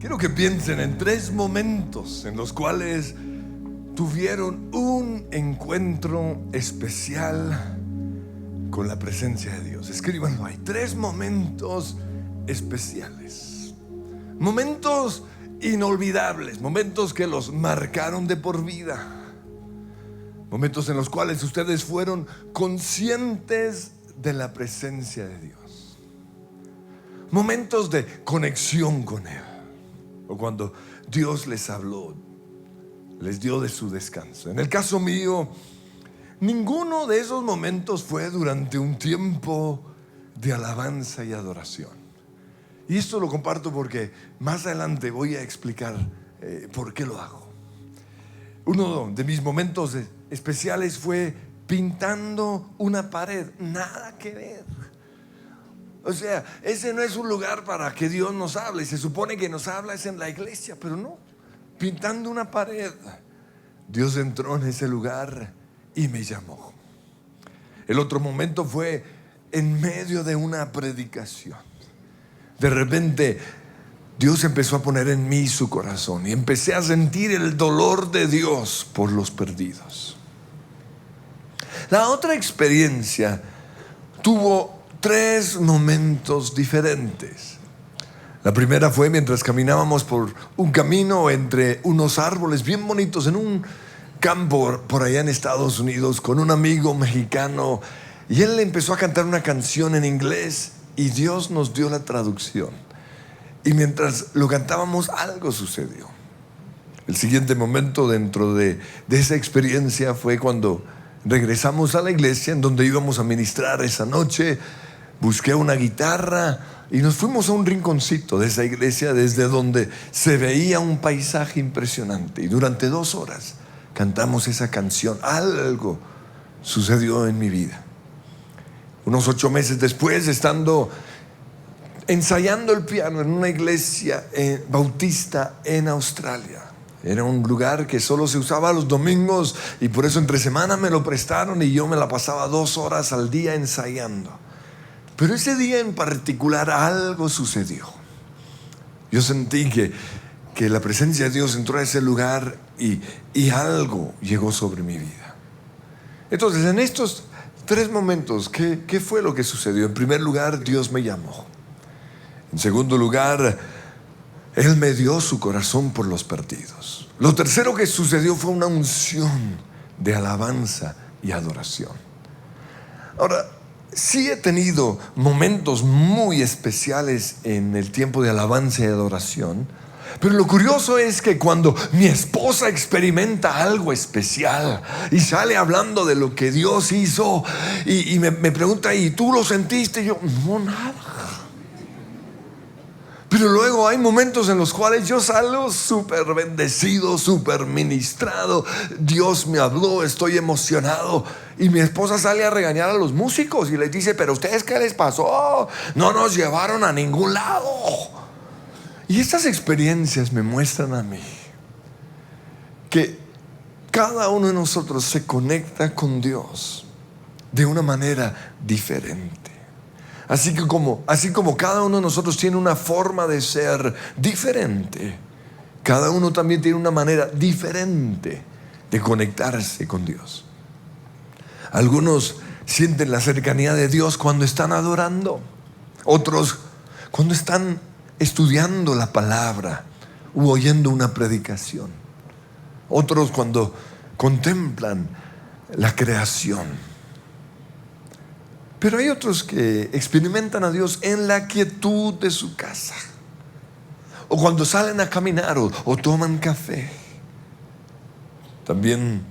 Quiero que piensen en 3 momentos en los cuales tuvieron un encuentro especial con la presencia de Dios. Escríbanlo ahí. 3 momentos especiales. Momentos inolvidables. Momentos que los marcaron de por vida. Momentos en los cuales ustedes fueron conscientes de la presencia de Dios. Momentos de conexión con Él. O cuando Dios les habló, les dio de su descanso. En el caso mío, ninguno de esos momentos fue durante un tiempo de alabanza y adoración. Y esto lo comparto porque más adelante voy a explicar por qué lo hago. Uno de mis momentos especiales fue pintando una pared. Nada que ver. O sea, ese no es un lugar para que Dios nos hable. Se supone que nos habla es en la iglesia, pero no. Pintando una pared, Dios entró en ese lugar y me llamó. El otro momento fue en medio de una predicación. De repente Dios empezó a poner en mí su corazón y empecé a sentir el dolor de Dios por los perdidos. La otra experiencia tuvo 3 momentos diferentes. La primera fue mientras caminábamos por un camino entre unos árboles bien bonitos en un campo por allá en Estados Unidos con un amigo mexicano, y él empezó a cantar una canción en inglés y Dios nos dio la traducción, y mientras lo cantábamos algo sucedió. El siguiente momento dentro de esa experiencia fue cuando regresamos a la iglesia en donde íbamos a ministrar esa noche. Busqué una guitarra y nos fuimos a un rinconcito de esa iglesia desde donde se veía un paisaje impresionante, y durante 2 horas cantamos esa canción. Algo sucedió en mi vida. Unos 8 meses después, estando ensayando el piano en una iglesia bautista en Australia. Era un lugar que solo se usaba los domingos y por eso entre semana me lo prestaron y yo me la pasaba 2 horas al día ensayando. Pero ese día en particular algo sucedió. Yo sentí que la presencia de Dios entró a ese lugar y algo llegó sobre mi vida. Entonces, en estos 3 momentos, ¿qué fue lo que sucedió? En primer lugar, Dios me llamó. En segundo lugar, Él me dio su corazón por los perdidos. Lo tercero que sucedió fue una unción de alabanza y adoración. Ahora, sí he tenido momentos muy especiales en el tiempo de alabanza y adoración, pero lo curioso es que cuando mi esposa experimenta algo especial y sale hablando de lo que Dios hizo y me pregunta, ¿y tú lo sentiste? Y yo, no, nada. Pero luego hay momentos en los cuales yo salgo súper bendecido, súper ministrado. Dios me habló, estoy emocionado. Y mi esposa sale a regañar a los músicos y les dice, ¿pero ustedes qué les pasó? No nos llevaron a ningún lado. Y estas experiencias me muestran a mí que cada uno de nosotros se conecta con Dios de una manera diferente. Así como cada uno de nosotros tiene una forma de ser diferente, cada uno también tiene una manera diferente de conectarse con Dios. Algunos sienten la cercanía de Dios cuando están adorando, otros cuando están estudiando la palabra u oyendo una predicación, otros cuando contemplan la creación. Pero hay otros que experimentan a Dios en la quietud de su casa, o cuando salen a caminar o toman café. También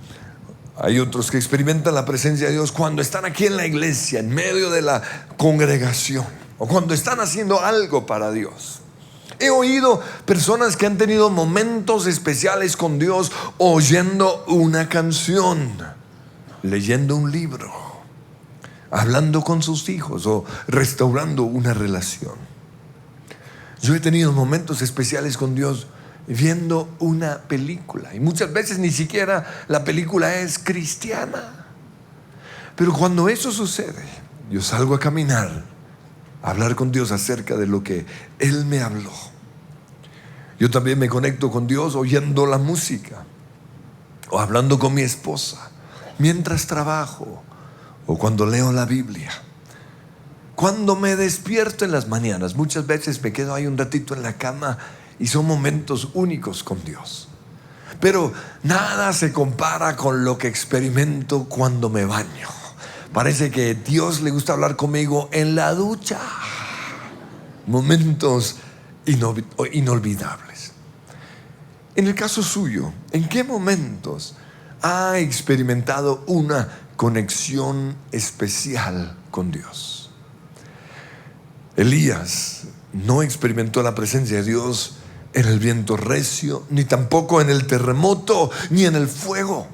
hay otros que experimentan la presencia de Dios cuando están aquí en la iglesia, en medio de la congregación, o cuando están haciendo algo para Dios. He oído personas que han tenido momentos especiales con Dios oyendo una canción, leyendo un libro, hablando con sus hijos o restaurando una relación. Yo he tenido momentos especiales con Dios viendo una película, y muchas veces ni siquiera la película es cristiana. Pero cuando eso sucede, yo salgo a caminar, a hablar con Dios acerca de lo que Él me habló. Yo también me conecto con Dios oyendo la música o hablando con mi esposa mientras trabajo o cuando leo la Biblia. Cuando me despierto en las mañanas, muchas veces me quedo ahí un ratito en la cama y son momentos únicos con Dios. Pero nada se compara con lo que experimento cuando me baño. Parece que a Dios le gusta hablar conmigo en la ducha. Momentos inolvidables. En el caso suyo, ¿en qué momentos ha experimentado una conexión especial con Dios? Elías no experimentó la presencia de Dios en el viento recio, ni tampoco en el terremoto, ni en el fuego,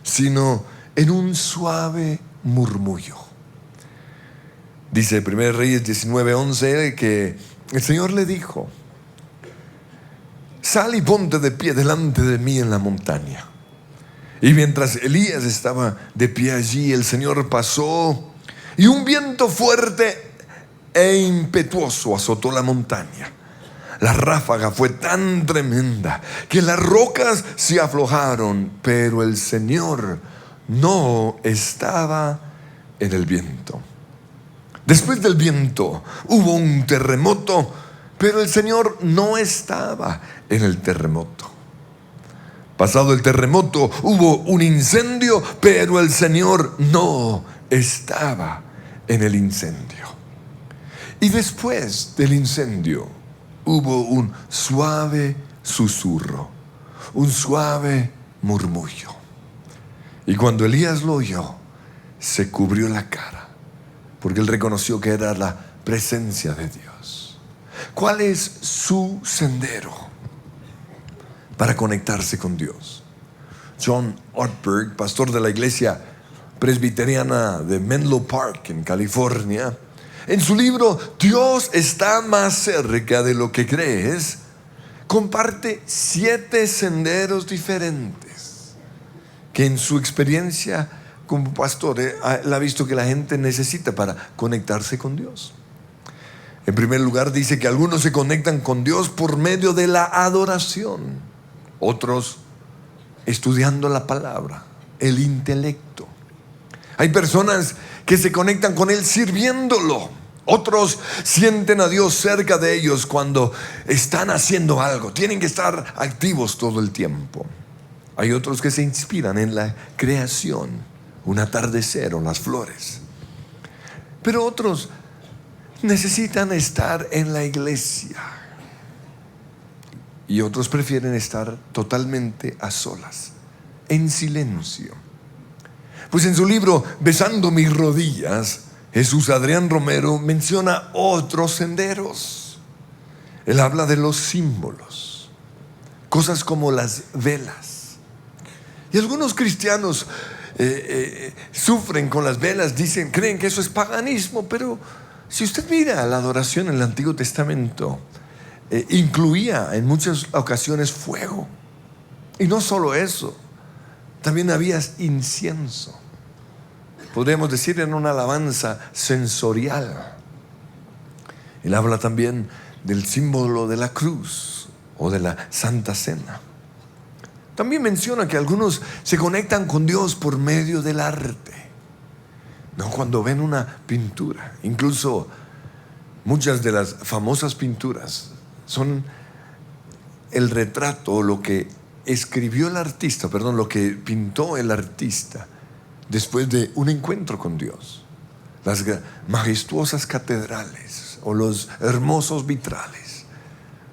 sino en un suave murmullo. Dice 1 Reyes 19:11 que el Señor le dijo: sal y ponte de pie delante de mí en la montaña. Y mientras Elías estaba de pie allí, el Señor pasó y un viento fuerte e impetuoso azotó la montaña. La ráfaga fue tan tremenda que las rocas se aflojaron, pero el Señor no estaba en el viento. Después del viento hubo un terremoto, pero el Señor no estaba en el terremoto. Pasado el terremoto hubo un incendio, pero el Señor no estaba en el incendio. Y después del incendio hubo un suave susurro, un suave murmullo. Y cuando Elías lo oyó, se cubrió la cara, porque él reconoció que era la presencia de Dios. ¿Cuál es su sendero para conectarse con Dios? John Ortberg, pastor de la iglesia presbiteriana de Menlo Park en California, en su libro Dios está más cerca de lo que crees, comparte 7 senderos diferentes que en su experiencia como pastor él ha visto que la gente necesita para conectarse con Dios. En primer lugar, dice que algunos se conectan con Dios por medio de la adoración, otros estudiando la palabra, el intelecto. Hay personas que se conectan con Él sirviéndolo. Otros sienten a Dios cerca de ellos cuando están haciendo algo. Tienen que estar activos todo el tiempo. Hay otros que se inspiran en la creación, un atardecer o las flores. Pero otros necesitan estar en la iglesia. Y otros prefieren estar totalmente a solas, en silencio. Pues en su libro Besando mis rodillas, Jesús Adrián Romero menciona otros senderos. Él habla de los símbolos, cosas como las velas. Y algunos cristianos sufren con las velas, creen que eso es paganismo, pero si usted mira la adoración en el Antiguo Testamento, incluía en muchas ocasiones fuego. Y no solo eso, también había incienso. Podríamos decir en una alabanza sensorial. Él habla también del símbolo de la cruz o de la Santa Cena. También menciona que algunos se conectan con Dios por medio del arte. No, cuando ven una pintura, incluso muchas de las famosas pinturas son el retrato, lo que escribió el artista, lo que pintó el artista después de un encuentro con Dios. Las majestuosas catedrales o los hermosos vitrales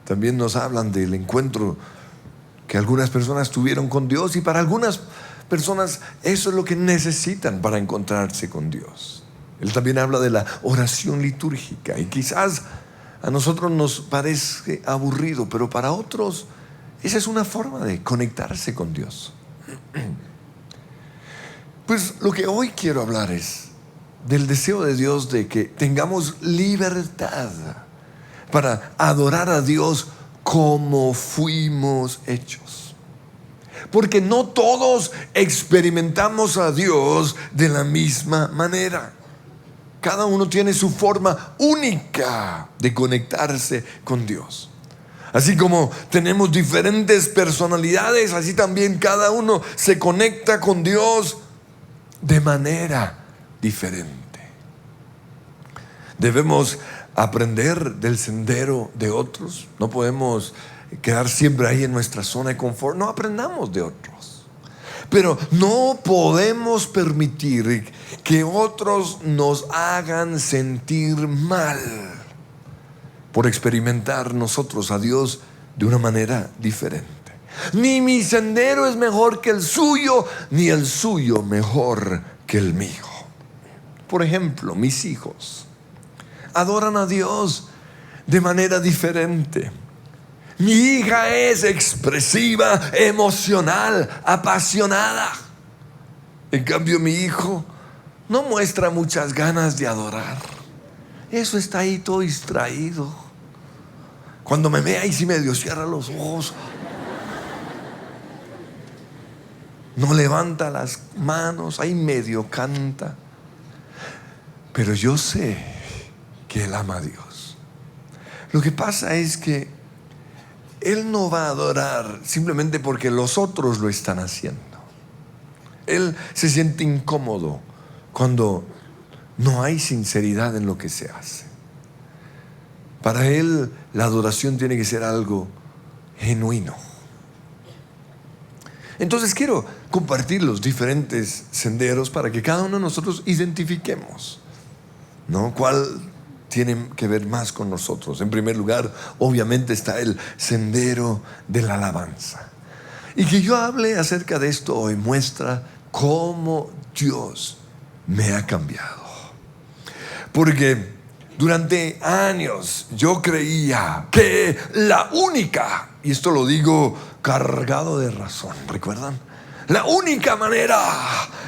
también nos hablan del encuentro que algunas personas tuvieron con Dios, y para algunas personas eso es lo que necesitan para encontrarse con Dios. Él también habla de la oración litúrgica, y quizás a nosotros nos parece aburrido, pero para otros esa es una forma de conectarse con Dios. Pues lo que hoy quiero hablar es del deseo de Dios de que tengamos libertad para adorar a Dios como fuimos hechos. Porque no todos experimentamos a Dios de la misma manera. Cada uno tiene su forma única de conectarse con Dios. Así como tenemos diferentes personalidades, así también cada uno se conecta con Dios de manera diferente. Debemos aprender del sendero de otros. No podemos quedar siempre ahí en nuestra zona de confort. No aprendamos de otros. Pero no podemos permitir que otros nos hagan sentir mal por experimentar nosotros a Dios de una manera diferente. Ni mi sendero es mejor que el suyo, ni el suyo mejor que el mío. Por ejemplo, mis hijos adoran a Dios de manera diferente. Mi hija es expresiva, emocional, apasionada. En cambio, mi hijo no muestra muchas ganas de adorar. Eso está ahí todo distraído. Cuando me ve ahí sí medio cierra los ojos. No levanta las manos, ahí medio canta. Pero yo sé que él ama a Dios. Lo que pasa es que él no va a adorar simplemente porque los otros lo están haciendo. Él se siente incómodo cuando no hay sinceridad en lo que se hace. Para él la adoración tiene que ser algo genuino. Entonces quiero compartir los diferentes senderos para que cada uno de nosotros identifiquemos, ¿no? ¿Cuál tiene que ver más con nosotros? En primer lugar, obviamente está el sendero de la alabanza. Y que yo hable acerca de esto hoy muestra cómo Dios me ha cambiado. Porque durante años yo creía que la única, y esto lo digo cargado de razón, ¿recuerdan? La única manera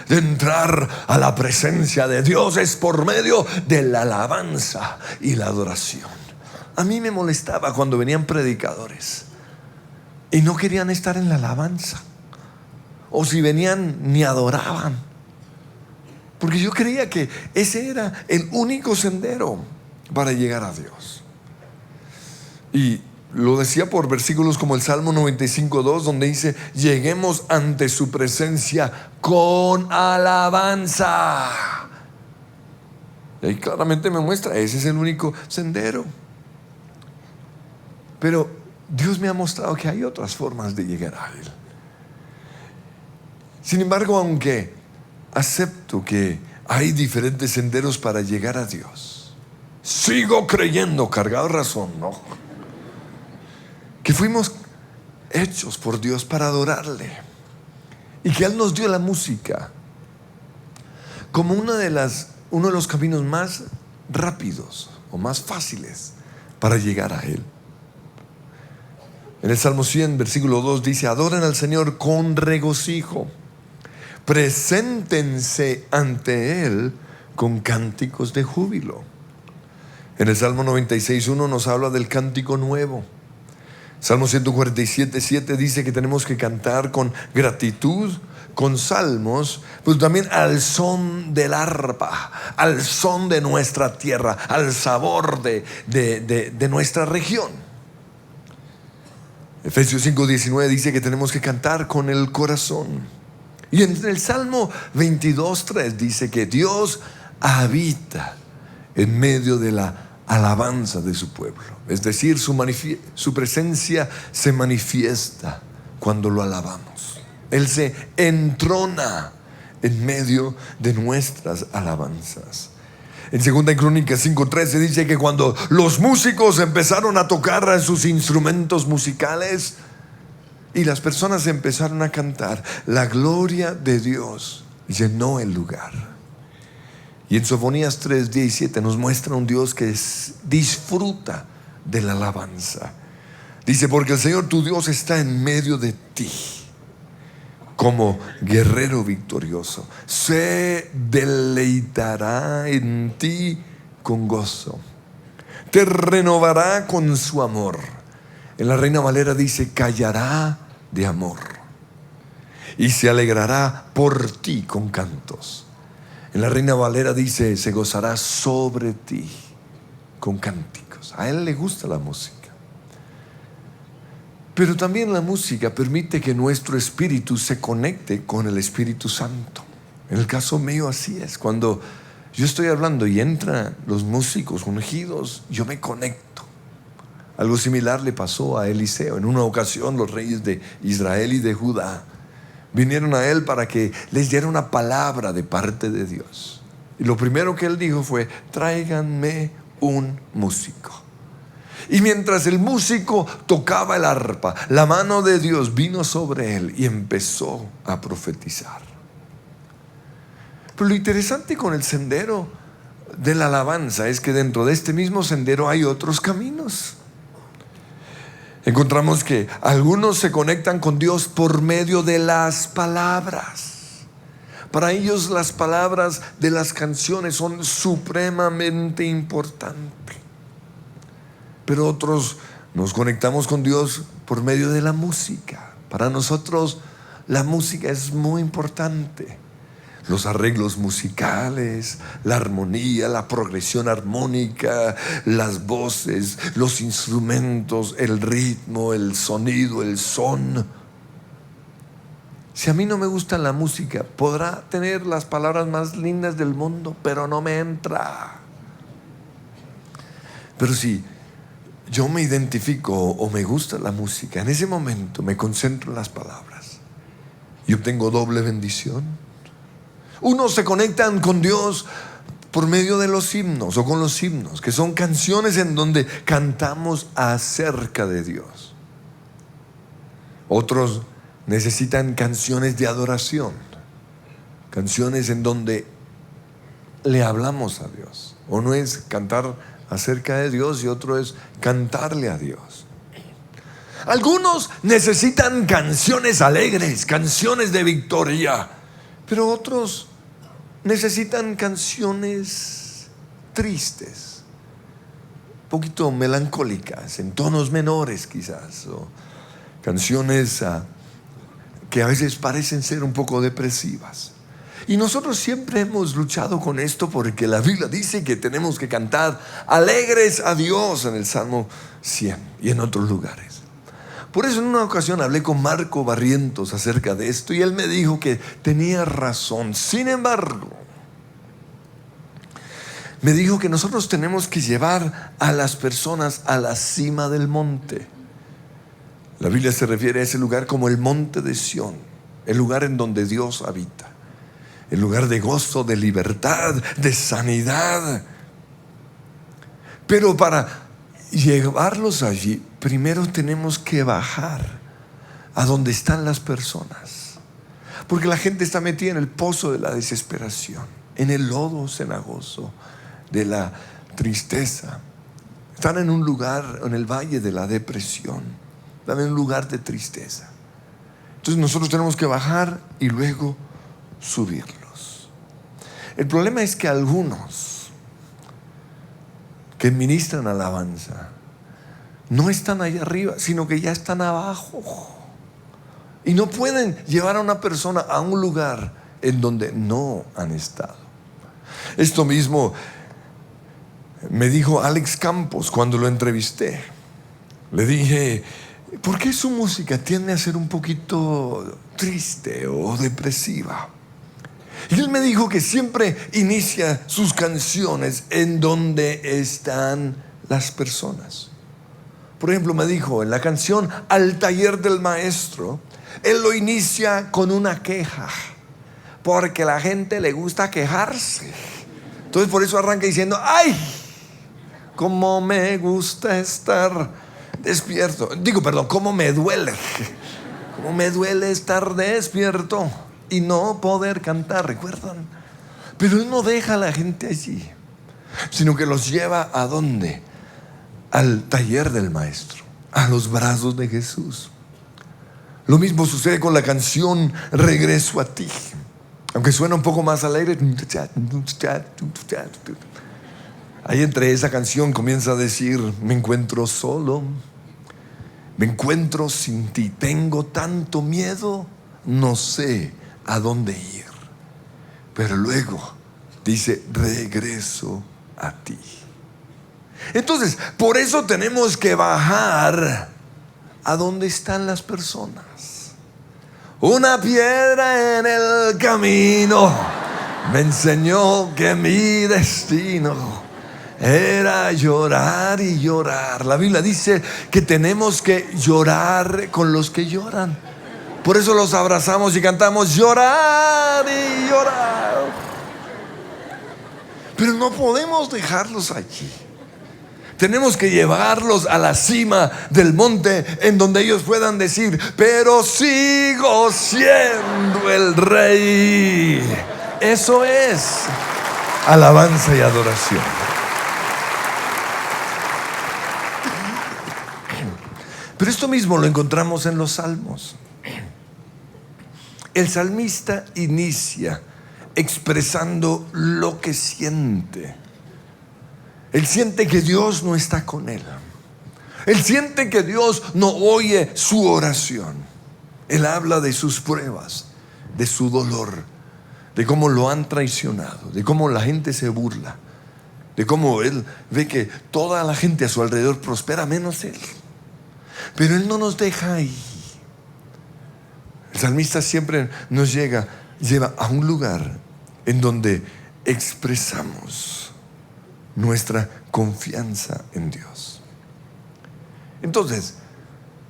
de entrar a la presencia de Dios es por medio de la alabanza y la adoración. A mí me molestaba cuando venían predicadores y no querían estar en la alabanza, o si venían ni adoraban, porque yo creía que ese era el único sendero para llegar a Dios. Y lo decía por versículos como el Salmo 95:2, donde dice: lleguemos ante su presencia con alabanza. Y ahí claramente me muestra, ese es el único sendero. Pero Dios me ha mostrado que hay otras formas de llegar a Él. Sin embargo, aunque acepto que hay diferentes senderos para llegar a Dios, sigo creyendo, cargado de razón, ¿no?, que fuimos hechos por Dios para adorarle, y que Él nos dio la música como uno de los caminos más rápidos o más fáciles para llegar a Él. En el Salmo 100, versículo 2 dice: adoren al Señor con regocijo, preséntense ante Él con cánticos de júbilo. En el Salmo 96:1 nos habla del cántico nuevo. Salmo 147:7 dice que tenemos que cantar con gratitud, con salmos, pero también al son del arpa, al son de nuestra tierra, al sabor de nuestra región. Efesios 5:19 dice que tenemos que cantar con el corazón. Y en el Salmo 22:3 dice que Dios habita en medio de la alabanza de su pueblo. Es decir, su presencia se manifiesta cuando lo alabamos. Él se entrona en medio de nuestras alabanzas. En 2 Crónicas 5:13 dice que cuando los músicos empezaron a tocar sus instrumentos musicales y las personas empezaron a cantar, la gloria de Dios llenó el lugar. Y en Sofonías 3:17 nos muestra un Dios que disfruta de la alabanza. Dice: porque el Señor tu Dios está en medio de ti, como guerrero victorioso. Se deleitará en ti con gozo, te renovará con su amor. En la Reina Valera dice: callará de amor y se alegrará por ti con cantos. En la Reina Valera dice: se gozará sobre ti con cánticos. A Él le gusta la música. Pero también la música permite que nuestro espíritu se conecte con el Espíritu Santo. En el caso mío así es. Cuando yo estoy hablando y entran los músicos ungidos, yo me conecto. Algo similar le pasó a Eliseo. En una ocasión los reyes de Israel y de Judá vinieron a él para que les diera una palabra de parte de Dios. Y lo primero que él dijo fue: tráiganme un músico. Y mientras el músico tocaba el arpa, la mano de Dios vino sobre él y empezó a profetizar. Pero lo interesante con el sendero de la alabanza es que dentro de este mismo sendero hay otros caminos. Encontramos que algunos se conectan con Dios por medio de las palabras. Para ellos las palabras de las canciones son supremamente importantes. Pero otros nos conectamos con Dios por medio de la música. Para nosotros la música es muy importante. Los arreglos musicales, la armonía, la progresión armónica, las voces, los instrumentos, el ritmo, el sonido, el son. Si a mí no me gusta la música, podrá tener las palabras más lindas del mundo, pero no me entra. Pero si yo me identifico o me gusta la música, en ese momento me concentro en las palabras y obtengo doble bendición. Unos se conectan con Dios por medio de los himnos o con los himnos, que son canciones en donde cantamos acerca de Dios. Otros necesitan canciones de adoración, canciones en donde le hablamos a Dios. Uno es cantar acerca de Dios y otro es cantarle a Dios. Algunos necesitan canciones alegres, canciones de victoria, pero otros necesitan canciones tristes, un poquito melancólicas, en tonos menores quizás, o canciones que a veces parecen ser un poco depresivas. Y nosotros siempre hemos luchado con esto porque la Biblia dice que tenemos que cantar alegres a Dios en el Salmo 100 y en otros lugares. Por eso en una ocasión hablé con Marco Barrientos acerca de esto y él me dijo que tenía razón. Sin embargo, me dijo que nosotros tenemos que llevar a las personas a la cima del monte. La Biblia se refiere a ese lugar como el monte de Sión, el lugar en donde Dios habita, el lugar de gozo, de libertad, de sanidad. Pero para llevarlos allí, primero tenemos que bajar a donde están las personas, porque la gente está metida en el pozo de la desesperación, en el lodo cenagoso de la tristeza. Están en un lugar, en el valle de la depresión, están en un lugar de tristeza. Entonces nosotros tenemos que bajar y luego subirlos. El problema es que algunos que ministran alabanza no están allá arriba, sino que ya están abajo y no pueden llevar a una persona a un lugar en donde no han estado. Esto mismo me dijo Alex Campos cuando lo entrevisté. Le dije: ¿por qué su música tiende a ser un poquito triste o depresiva? Y él me dijo que siempre inicia sus canciones en donde están las personas. Por ejemplo, me dijo en la canción Al Taller del Maestro, él lo inicia con una queja, porque a la gente le gusta quejarse. Entonces por eso arranca diciendo: ¡ay! Cómo me gusta estar despierto. Cómo me duele. Cómo me duele estar despierto y no poder cantar, ¿recuerdan? Pero él no deja a la gente allí, sino que los lleva ¿a dónde? Al taller del Maestro, a los brazos de Jesús. Lo mismo sucede con la canción Regreso a ti, aunque suena un poco más alegre. Ahí entre esa canción comienza a decir: me encuentro solo, me encuentro sin ti, tengo tanto miedo, no sé a dónde ir. Pero luego dice: regreso a ti. Entonces, por eso tenemos que bajar a dónde están las personas. Una piedra en el camino me enseñó que mi destino era llorar y llorar. La Biblia dice que tenemos que llorar con los que lloran. Por eso los abrazamos y cantamos llorar y llorar. Pero no podemos dejarlos allí. Tenemos que llevarlos a la cima del monte, en donde ellos puedan decir: pero sigo siendo el rey. Eso es alabanza y adoración. Pero esto mismo lo encontramos en los salmos. El salmista inicia expresando lo que siente. Él siente que Dios no está con él. Él siente que Dios no oye su oración. Él habla de sus pruebas, de su dolor, de cómo lo han traicionado, de cómo la gente se burla, de cómo él ve que toda la gente a su alrededor prospera menos él. Pero él no nos deja ahí. El salmista siempre nos lleva a un lugar en donde expresamos nuestra confianza en Dios. Entonces,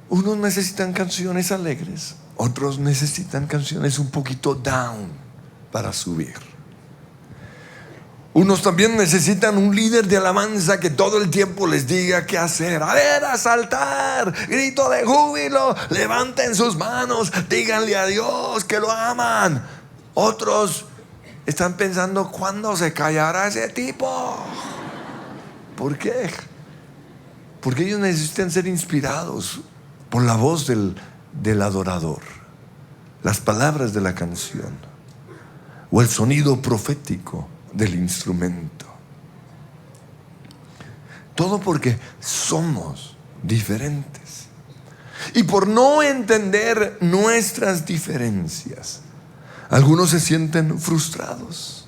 unos necesitan canciones alegres, otros necesitan canciones un poquito down para subir. Unos también necesitan un líder de alabanza que todo el tiempo les diga qué hacer. A ver, a saltar, grito de júbilo, levanten sus manos, díganle a Dios que lo aman. Otros están pensando: ¿cuándo se callará ese tipo? ¿Por qué? Porque ellos necesitan ser inspirados por la voz del adorador, las palabras de la canción o el sonido profético del instrumento. Todo porque somos diferentes. Y por no entender nuestras diferencias, algunos se sienten frustrados.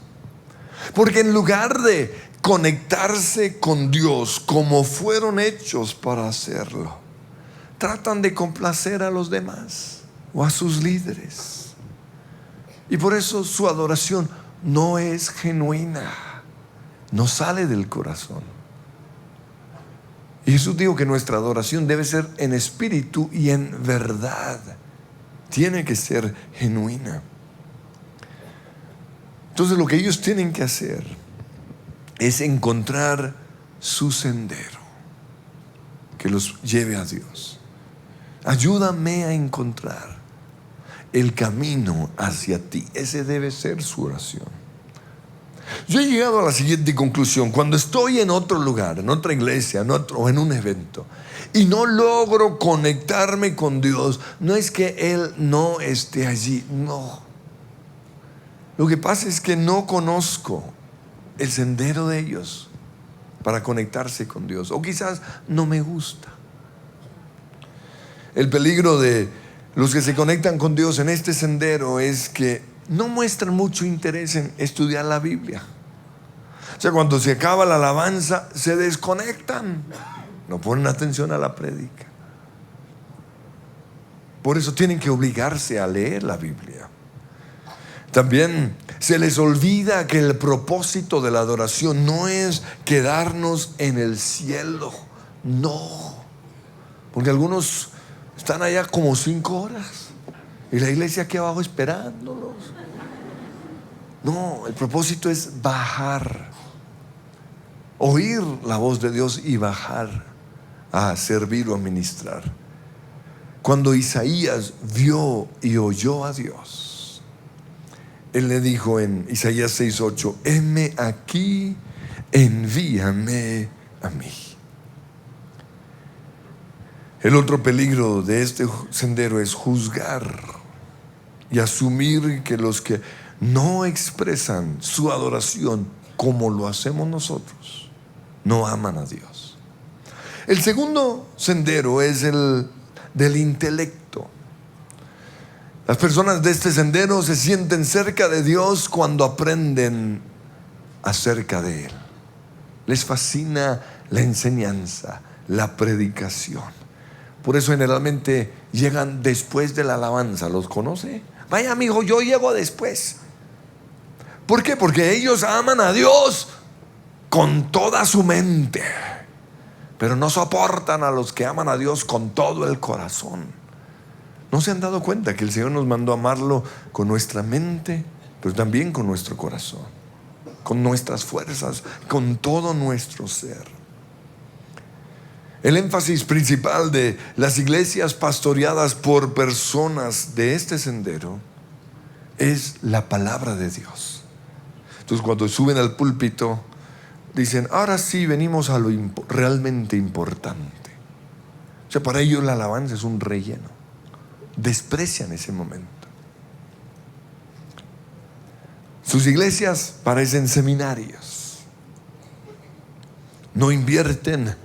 Porque en lugar de conectarse con Dios como fueron hechos para hacerlo, tratan de complacer a los demás o a sus líderes. Y por eso su adoración no es genuina, no sale del corazón. Y Jesús dijo que nuestra adoración debe ser en espíritu y en verdad. Tiene que ser genuina. Entonces lo que ellos tienen que hacer es encontrar su sendero que los lleve a Dios. Ayúdame a encontrar el camino hacia ti. Ese debe ser su oración. Yo he llegado a la siguiente conclusión: cuando estoy en otro lugar, en otra iglesia, o en un evento, y no logro conectarme con Dios, no es que Él no esté allí, no. Lo que pasa es que no conozco el sendero de ellos para conectarse con Dios, o quizás no me gusta. El peligro de los que se conectan con Dios en este sendero es que no muestran mucho interés en estudiar la Biblia. O sea, cuando se acaba la alabanza, se desconectan, no ponen atención a la prédica. Por eso tienen que obligarse a leer la Biblia. También se les olvida que el propósito de la adoración no es quedarnos en el cielo. No. Porque algunos están allá como 5 horas y la iglesia aquí abajo esperándolos. No, el propósito es bajar, oír la voz de Dios y bajar a servir o a ministrar. Cuando Isaías vio y oyó a Dios, él le dijo en Isaías 6:8: heme aquí, envíame a mí. El otro peligro de este sendero es juzgar y asumir que los que no expresan su adoración como lo hacemos nosotros, no aman a Dios. El segundo sendero es el del intelecto. Las personas de este sendero se sienten cerca de Dios cuando aprenden acerca de Él. Les fascina la enseñanza, la predicación. Por eso generalmente llegan después de la alabanza. ¿Los conoce? Vaya, amigo, yo llego después. ¿Por qué? Porque ellos aman a Dios con toda su mente, pero no soportan a los que aman a Dios con todo el corazón. ¿No se han dado cuenta que el Señor nos mandó a amarlo con nuestra mente, pero también con nuestro corazón, con nuestras fuerzas, con todo nuestro ser? El énfasis principal de las iglesias pastoreadas por personas de este sendero es la palabra de Dios. Entonces, cuando suben al púlpito, dicen: ahora sí venimos a lo realmente importante. O sea, para ellos la alabanza es un relleno. Desprecian ese momento. Sus iglesias parecen seminarios. No invierten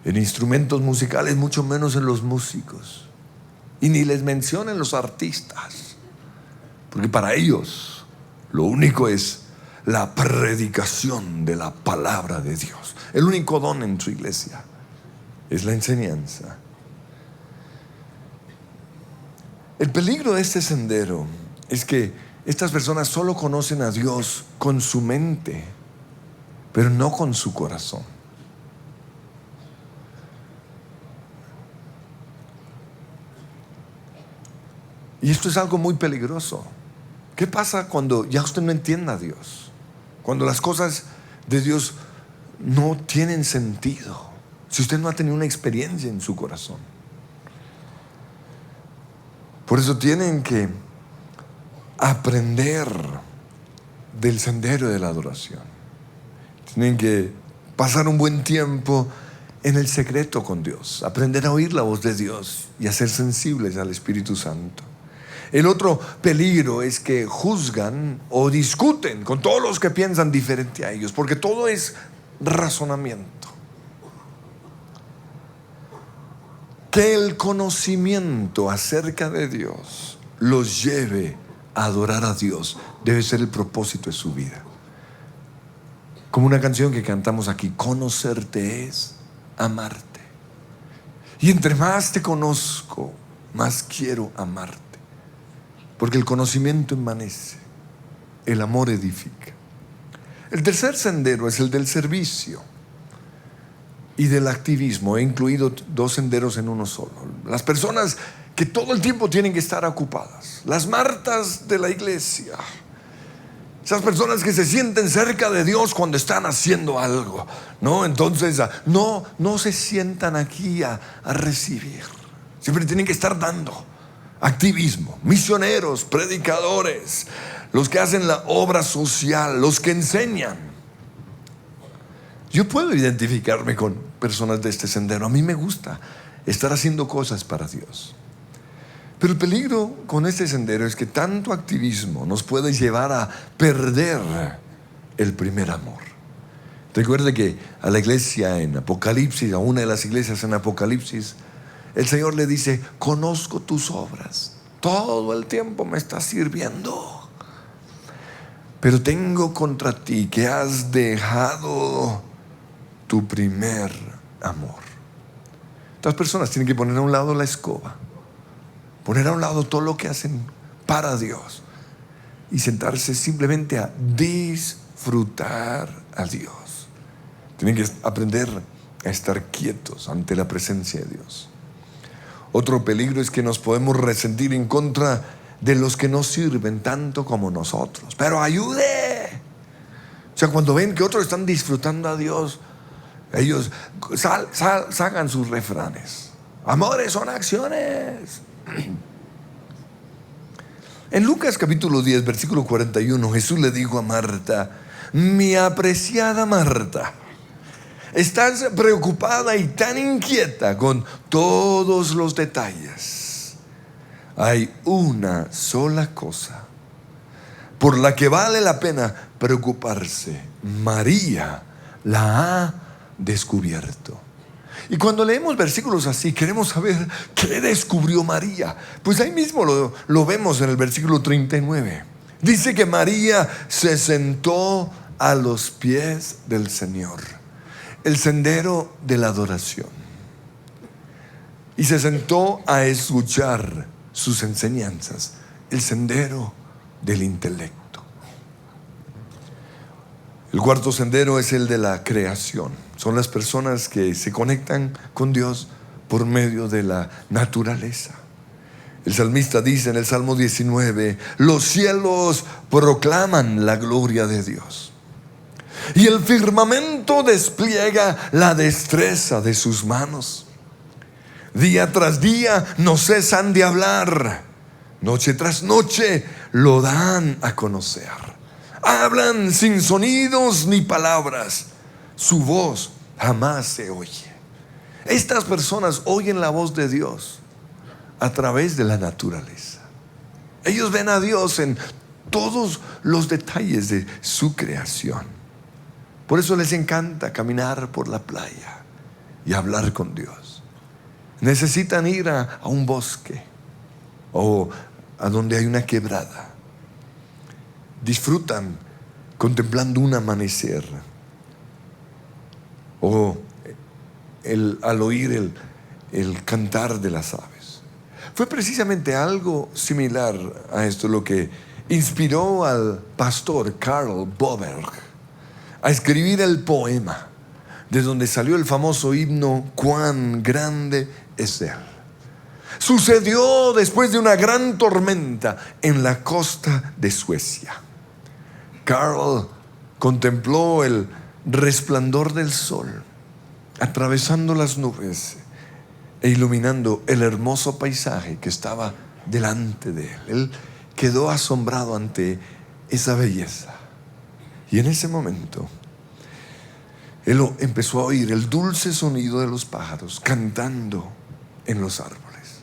en instrumentos musicales, mucho menos en los músicos, y ni les mencionen los artistas, porque para ellos lo único es la predicación de la palabra de Dios. El único don en su iglesia es la enseñanza. El peligro de este sendero es que estas personas solo conocen a Dios con su mente, pero no con su corazón. Y esto es algo muy peligroso. ¿Qué pasa cuando ya usted no entienda a Dios? Cuando las cosas de Dios no tienen sentido. Si usted no ha tenido una experiencia en su corazón. Por eso tienen que aprender del sendero de la adoración. Tienen que pasar un buen tiempo en el secreto con Dios. Aprender a oír la voz de Dios y a ser sensibles al Espíritu Santo. El otro peligro es que juzgan o discuten con todos los que piensan diferente a ellos, porque todo es razonamiento. Que el conocimiento acerca de Dios los lleve a adorar a Dios debe ser el propósito de su vida. Como una canción que cantamos aquí: conocerte es amarte. Y entre más te conozco, más quiero amarte. Porque el conocimiento envanece, el amor edifica. El tercer sendero es el del servicio y del activismo. He incluido dos senderos en uno solo. Las personas que todo el tiempo tienen que estar ocupadas, las Martas de la iglesia. Esas personas que se sienten cerca de Dios cuando están haciendo algo, ¿no? Entonces no se sientan aquí a recibir. Siempre tienen que estar dando. Activismo, misioneros, predicadores, los que hacen la obra social, los que enseñan. Yo puedo identificarme con personas de este sendero. A mí me gusta estar haciendo cosas para Dios. Pero el peligro con este sendero es que tanto activismo nos puede llevar a perder el primer amor. Recuerde que a la iglesia en Apocalipsis, a una de las iglesias en Apocalipsis, el Señor le dice: conozco tus obras, todo el tiempo me estás sirviendo, pero tengo contra ti que has dejado tu primer amor. Estas personas tienen que poner a un lado la escoba, poner a un lado todo lo que hacen para Dios y sentarse simplemente a disfrutar a Dios. Tienen que aprender a estar quietos ante la presencia de Dios. Otro peligro es que nos podemos resentir en contra de los que no sirven tanto como nosotros. Pero ayude. O sea, cuando ven que otros están disfrutando a Dios, ellos sacan sus refranes. Amores son acciones. En Lucas capítulo 10, versículo 41, Jesús le dijo a Marta: mi apreciada Marta, estás preocupada y tan inquieta con todos los detalles. Hay una sola cosa por la que vale la pena preocuparse. María la ha descubierto. Y cuando leemos versículos así, queremos saber qué descubrió María. Pues ahí mismo lo vemos en el versículo 39. Dice que María se sentó a los pies del Señor. El sendero de la adoración. y se sentó a escuchar sus enseñanzas, el sendero del intelecto. El cuarto sendero es el de la creación. Son las personas que se conectan con Dios por medio de la naturaleza. El salmista dice en el Salmo 19: los cielos proclaman la gloria de Dios, y el firmamento despliega la destreza de sus manos. Día tras día no cesan de hablar, noche tras noche lo dan a conocer. Hablan sin sonidos ni palabras, su voz jamás se oye. Estas personas oyen la voz de Dios a través de la naturaleza. Ellos ven a Dios en todos los detalles de su creación. Por eso les encanta caminar por la playa y hablar con Dios. Necesitan ir a un bosque o a donde hay una quebrada. Disfrutan contemplando un amanecer o al oír el cantar de las aves. Fue precisamente algo similar a esto lo que inspiró al pastor Karl Boberg a escribir el poema de donde salió el famoso himno "Cuán grande es Él". Sucedió después de una gran tormenta en la costa de Suecia. Karl contempló el resplandor del sol atravesando las nubes e iluminando el hermoso paisaje que estaba delante de él. Él quedó asombrado ante esa belleza. Y en ese momento él empezó a oír el dulce sonido de los pájaros cantando en los árboles.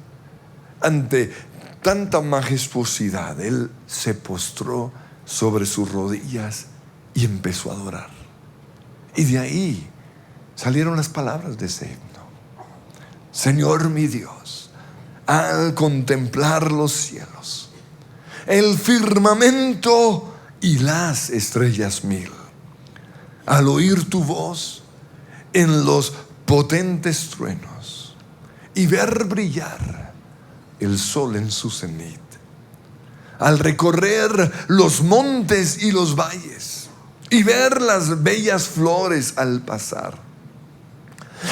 Ante tanta majestuosidad, él se postró sobre sus rodillas y empezó a adorar. Y de ahí salieron las palabras de ese himno: Señor mi Dios, al contemplar los cielos, el firmamento y las estrellas mil, al oír tu voz en los potentes truenos y ver brillar el sol en su cenit, al recorrer los montes y los valles y ver las bellas flores al pasar,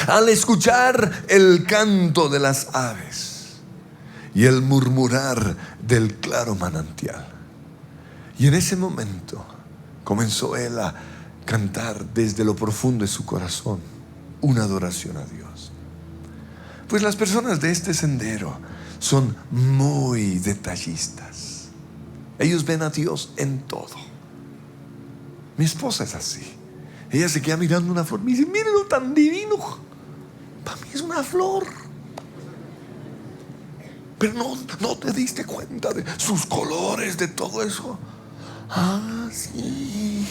al escuchar el canto de las aves y el murmurar del claro manantial. Y en ese momento comenzó él a cantar desde lo profundo de su corazón una adoración a Dios. Pues las personas de este sendero son muy detallistas. Ellos ven a Dios en todo. Mi esposa es así. Ella se queda mirando una flor, me dice: mírenlo tan divino. Para mí es una flor, pero no te diste cuenta de sus colores, de todo eso. Ah, sí.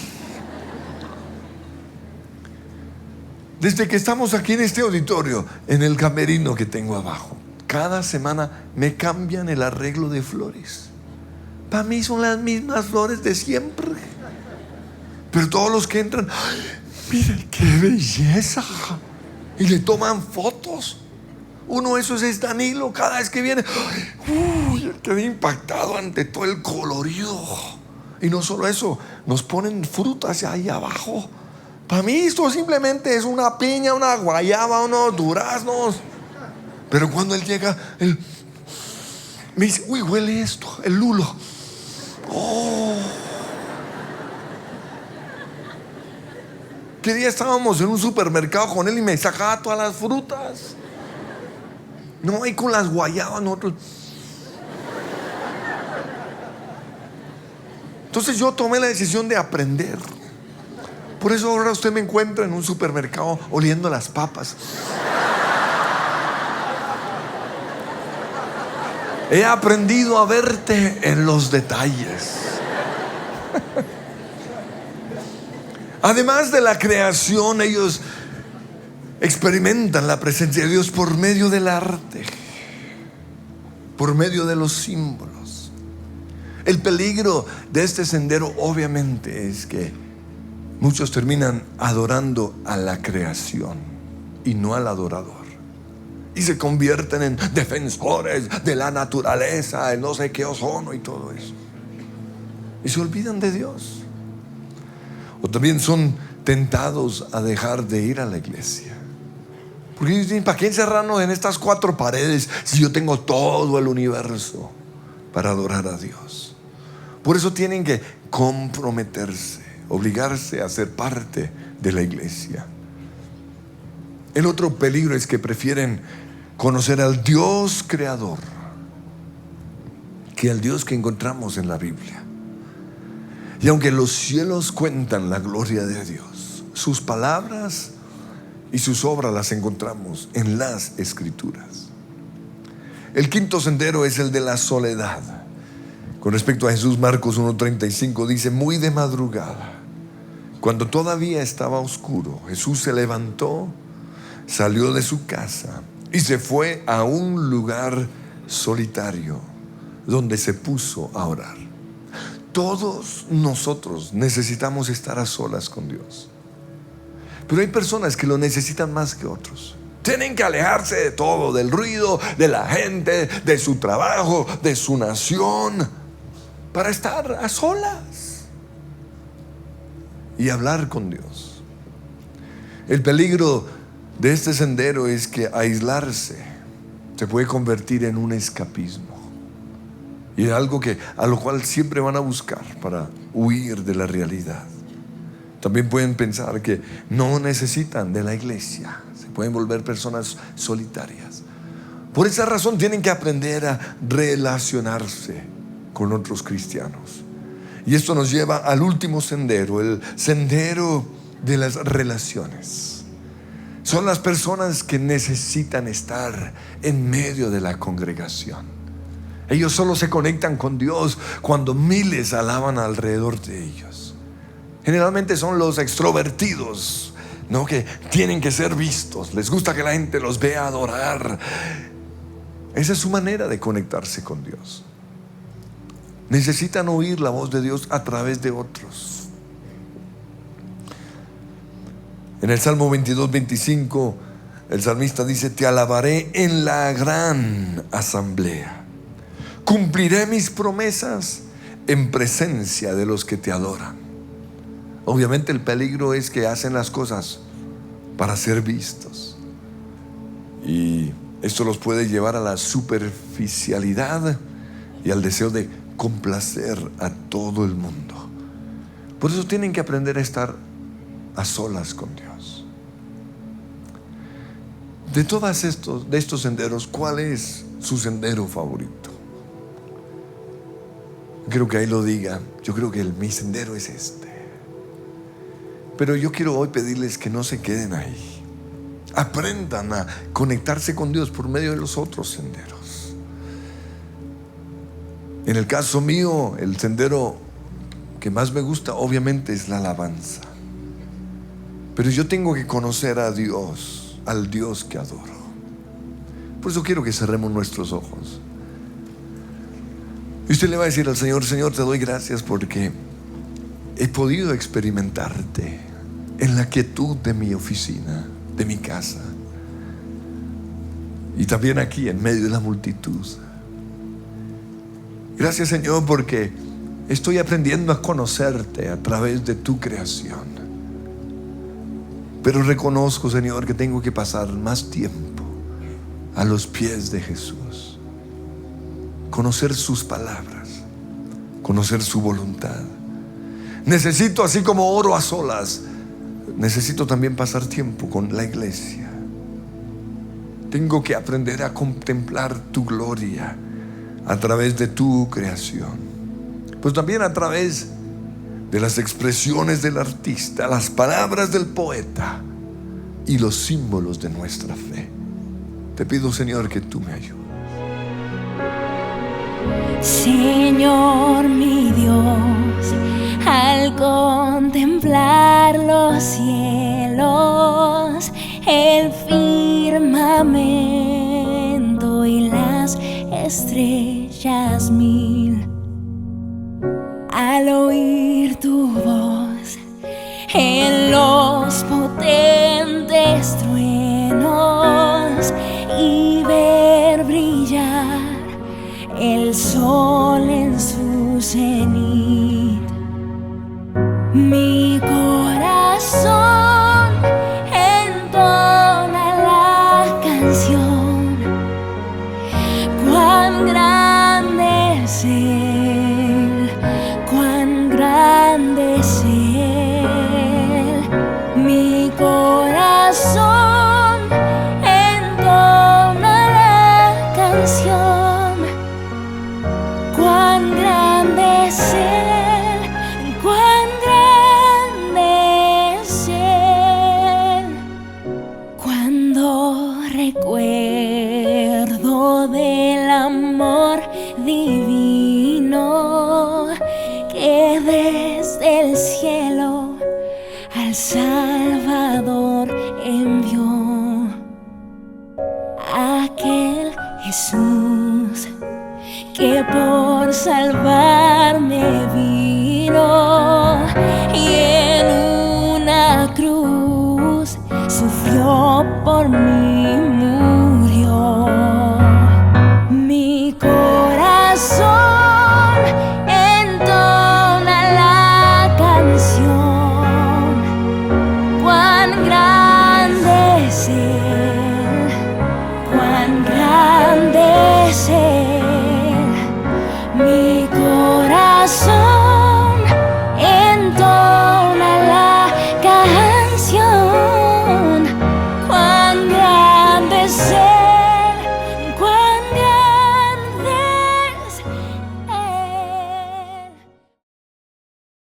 Desde que estamos aquí en este auditorio, en el camerino que tengo abajo, cada semana me cambian el arreglo de flores. Para mí son las mismas flores de siempre. Pero todos los que entran, ¡ay, miren qué belleza! Y le toman fotos. Uno de esos es Danilo. Cada vez que viene, uy, quedé impactado ante todo el colorido. Y no solo eso, nos ponen frutas ahí abajo. Para mí esto simplemente es una piña, una guayaba, unos duraznos. Pero cuando él llega, él me dice: uy, huele esto, el lulo. Oh. ¿Qué día estábamos en un supermercado con él y me sacaba todas las frutas? No, y con las guayabas nosotros. Entonces yo tomé la decisión de aprender. Por eso ahora usted me encuentra en un supermercado oliendo las papas. He aprendido a verte en los detalles. Además de la creación, ellos experimentan la presencia de Dios por medio del arte, por medio de los símbolos. El peligro de este sendero obviamente es que muchos terminan adorando a la creación y no al adorador. y se convierten en defensores de la naturaleza, en no sé qué ozono y todo eso, y se olvidan de Dios. O también son tentados a dejar de ir a la iglesia, porque dicen: ¿para qué encerrarnos en estas cuatro paredes si yo tengo todo el universo para adorar a Dios? Por eso tienen que comprometerse, obligarse a ser parte de la iglesia. El otro peligro es que prefieren conocer al Dios creador que al Dios que encontramos en la Biblia. Y aunque los cielos cuentan la gloria de Dios, sus palabras y sus obras las encontramos en las Escrituras. El quinto sendero es el de la soledad. Con respecto a Jesús, Marcos 1:35 dice: muy de madrugada, cuando todavía estaba oscuro, Jesús se levantó, salió de su casa y se fue a un lugar solitario donde se puso a orar. Todos nosotros necesitamos estar a solas con Dios, pero hay personas que lo necesitan más que otros. Tienen que alejarse de todo, del ruido, de la gente, de su trabajo, de su nación, para estar a solas y hablar con Dios. El peligro de este sendero es que aislarse se puede convertir en un escapismo y algo a lo cual siempre van a buscar para huir de la realidad. También pueden pensar que no necesitan de la iglesia, se pueden volver personas solitarias. Por esa razón tienen que aprender a relacionarse con otros cristianos. Y esto nos lleva al último sendero, el sendero de las relaciones. Son las personas que necesitan estar en medio de la congregación. Ellos solo se conectan con Dios cuando miles alaban alrededor de ellos. Generalmente son los extrovertidos, ¿no?, que tienen que ser vistos. Les gusta que la gente los vea adorar. Esa es su manera de conectarse con Dios. Necesitan oír la voz de Dios a través de otros. En el Salmo 22:25, el salmista dice: te alabaré en la gran asamblea, cumpliré mis promesas en presencia de los que te adoran. Obviamente el peligro es que hacen las cosas para ser vistos, y esto los puede llevar a la superficialidad y al deseo de complacer a todo el mundo. Por eso tienen que aprender a estar a solas con Dios. De todos estos senderos, ¿cuál es su sendero favorito? Quiero que ahí lo diga. Yo creo que mi sendero es este. Pero yo quiero hoy pedirles que no se queden ahí. Aprendan a conectarse con Dios por medio de los otros senderos. En el caso mío, el sendero que más me gusta obviamente es la alabanza. Pero yo tengo que conocer a Dios, al Dios que adoro. Por eso quiero que cerremos nuestros ojos. Y usted le va a decir al Señor: Señor, te doy gracias porque he podido experimentarte en la quietud de mi oficina, de mi casa, y también aquí en medio de la multitud. Gracias, Señor, porque estoy aprendiendo a conocerte a través de tu creación. Pero reconozco, Señor, que tengo que pasar más tiempo a los pies de Jesús, conocer sus palabras, conocer su voluntad. Necesito, así como oro a solas, necesito también pasar tiempo con la iglesia. Tengo que aprender a contemplar tu gloria a través de tu creación, pues también a través de las expresiones del artista, las palabras del poeta y los símbolos de nuestra fe. Te pido, Señor, que tú me ayudes. Señor mi Dios, al contemplar los cielos, el firmamento y las estrellas mil, al oír tu voz en los potentes truenos y el sol en su cenit. Mi corazón entona la canción. Cuán grande es Él, cuán grande es Él. Mi corazón entona la canción. Cuán grande es Él, cuán grande es Él. Cuando recuerdo del amor divino que desde el cielo al Salvador envió, aquel Jesús que por salvarme vino y